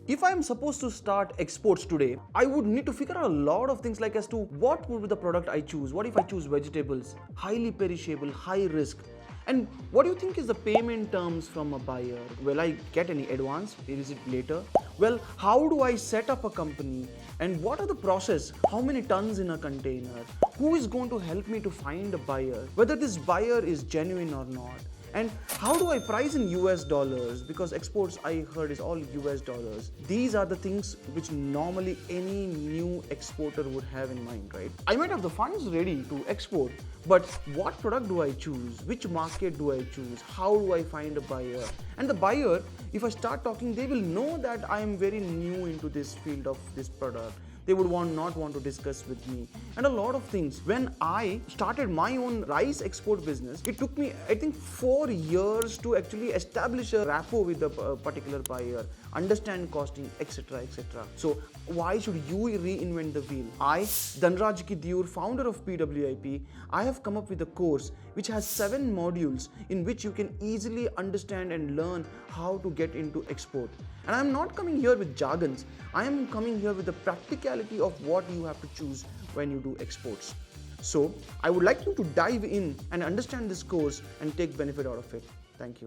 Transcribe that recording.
If I am supposed to start exports today, I would need to figure out a lot of things like as to what would be the product I choose. What if I choose vegetables, highly perishable, high risk? And what do you think is the payment terms from a buyer? Will I get any advance? Is it later? Well, how do I set up a company? And what are the process? How many tons in a container? Who is going to help me to find a buyer? Whether this buyer is genuine or not? And how do I price in US dollars? Because exports, I heard, is all US dollars. These are the things which normally any new exporter would have in mind, right? I might have the funds ready to export, but what product do I choose? Which market do I choose? How do I find a buyer? And the buyer, if I start talking, they will know that I am very new into this field of this product. They would not want to discuss with me, and a lot of things. When I started my own rice export business, it took me, I think, 4 years to actually establish a rapport with the particular buyer, understand costing, etc., etc. So why should you reinvent the wheel? I, Dhanraj Kidyur, founder of PWIP, I have come up with a course which has 7 modules in which you can easily understand and learn how to get into export. And I am not coming here with jargons. I am coming here with the practicality of what you have to choose when you do exports. So I would like you to dive in and understand this course and take benefit out of it. Thank you.